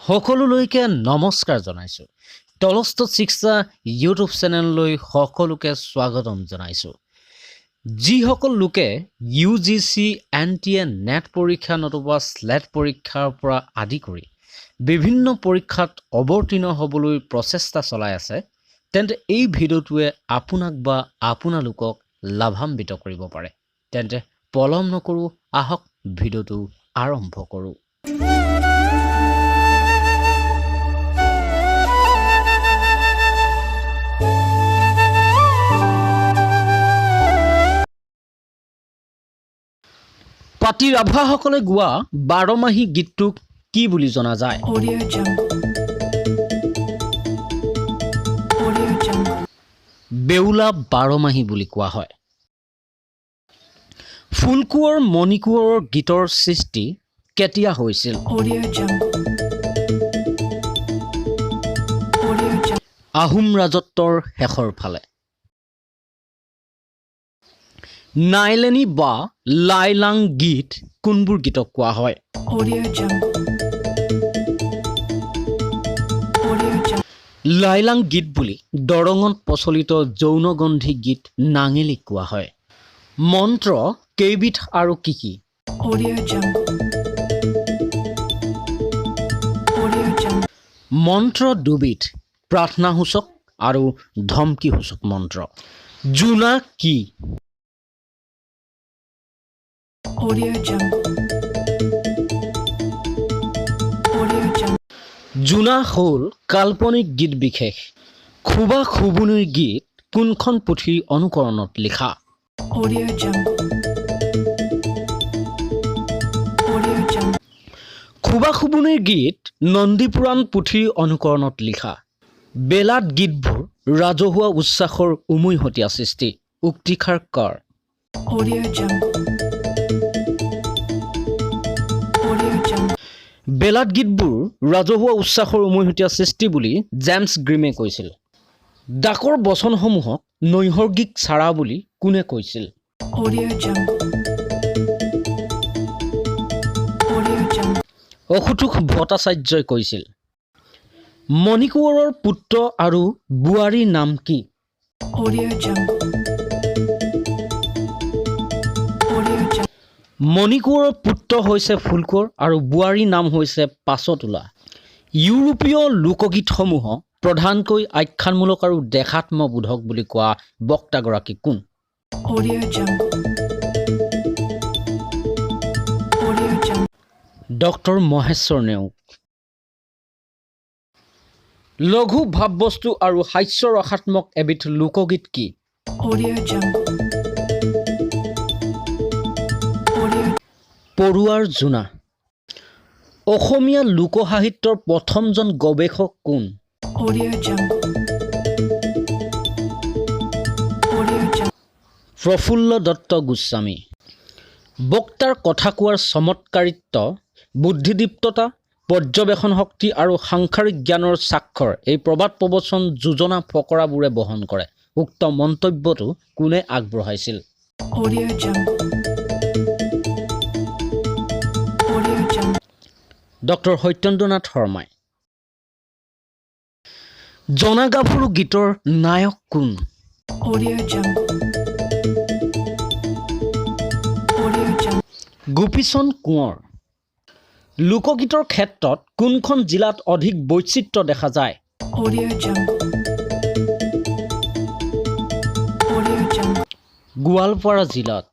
সকলোলৈকে নমস্কাৰ জনাইছো। টলস্ত শিক্ষা ইউটিউব চেনেললৈ সকলোকে স্বাগতম জনাইছো। যিসকল লোকে UGC NET পৰীক্ষা নতুবা SLET পৰীক্ষাৰ পৰা আদি কৰি বিভিন্ন পৰীক্ষাত অৱতীৰ্ণ হ'বলৈ প্ৰচেষ্টা চলাই আছে, তেন্তে এই ভিডিঅ'টোৱে আপোনাক বা আপোনালোকক লাভান্বিত কৰিব পাৰে। তেন্তে পলম নকৰো, আহক ভিডিঅ'টো আৰম্ভ কৰোঁ। পাতি ৰাভাসকলে গোৱা 12 মাহী গীতটোক কি বুলি জনা যায়? বেউলা 12 মাহী বুলি কোৱা হয়। ফুলকোঁৱৰ মণিকোঁৱৰৰ গীতৰ সৃষ্টি কেতিয়া হৈছিল? আহোম ৰাজত্বৰ শেষৰ ফালে। নাইলেনি বা লাইলাং গীত কোনবোৰ গীতক কোৱা হয়? লাইলাং গীত বুলি দৰঙত প্ৰচলিত যৌনগন্ধি গীত নাঙেলিক কোৱা হয়। মন্ত্ৰ কেইবিধ আৰু কি কি? মন্ত্ৰ দুবিধ, প্ৰাৰ্থনাসূচক আৰু ধমকিসূচক মন্ত্ৰ। জোনা কি? জোনা হ'ল কাল্পনিক গীত বিশেষ। খুবা খুবুনিৰ গীত কোনখন পুথিৰ অনুকৰণত লিখা? খুবা খুবুনিৰ গীত নন্দীপুৰাণ পুথিৰ অনুকৰণত লিখা। বেলাত গীতবোৰ ৰাজহুৱা উচ্ছ্বাসৰ উমৈহতীয়া সৃষ্টি। উক্তিষাৰ কৰ। বেলাত গীতবোৰ ৰাজহুৱা উচ্ছ্বাসৰ উমৈহতীয়া সৃষ্টি বুলি জেমছ গ্ৰীমে কৈছিল। ডাকৰ বচনসমূহক নৈসৰ্গিক চাৰা বুলি কোনে কৈছিল? অসুতোষ ভট্টাচাৰ্যই কৈছিল। মণিকোঁৱৰৰ পুত্ৰ আৰু বোৱাৰীৰ নাম কি? মণিকোঁৱৰৰ পুত্ৰ হৈছে ফুলকোঁৱৰ আৰু বোৱাৰীৰ নাম হৈছে পাছতোলা। ইউৰোপীয় লোকগীতসমূহক প্ৰধানকৈ আখ্যানমূলক আৰু দেশাত্মবোধক বুলি কোৱা বক্তাগৰাকী কোন? ডক্টৰ মহেশ্বৰ নেওগ। লঘু ভাৱবস্তু আৰু হাস্যৰসাত্মক এবিধ লোকগীত কি? পৰুৱাৰ জোনা। অসমীয়া লোকসাহিত্যৰ প্ৰথমজন গৱেষক কোন? প্ৰফুল্ল দত্ত গোস্বামী। বক্তাৰ কথা কোৱাৰ চমৎকাৰিত্ব, বুদ্ধিদীপ্ততা, পৰ্যবেক্ষণ শক্তি আৰু সাংসাৰিক জ্ঞানৰ স্বাক্ষৰ এই প্ৰবাদ প্ৰবচন যোজনা ফকৰাবোৰে বহন কৰে। উক্ত মন্তব্যটো কোনে আগবঢ়াইছিল? ডক্টৰ সত্যেন্দ্ৰনাথ শৰ্মাই। জনা গাভৰু গীতৰ নায়ক কোন? গোপীচন্দ কোঁৱৰ। লোকগীতৰ ক্ষেত্ৰত কোনখন জিলাত অধিক বৈচিত্ৰ্য দেখা যায়? গোৱালপাৰা জিলাত।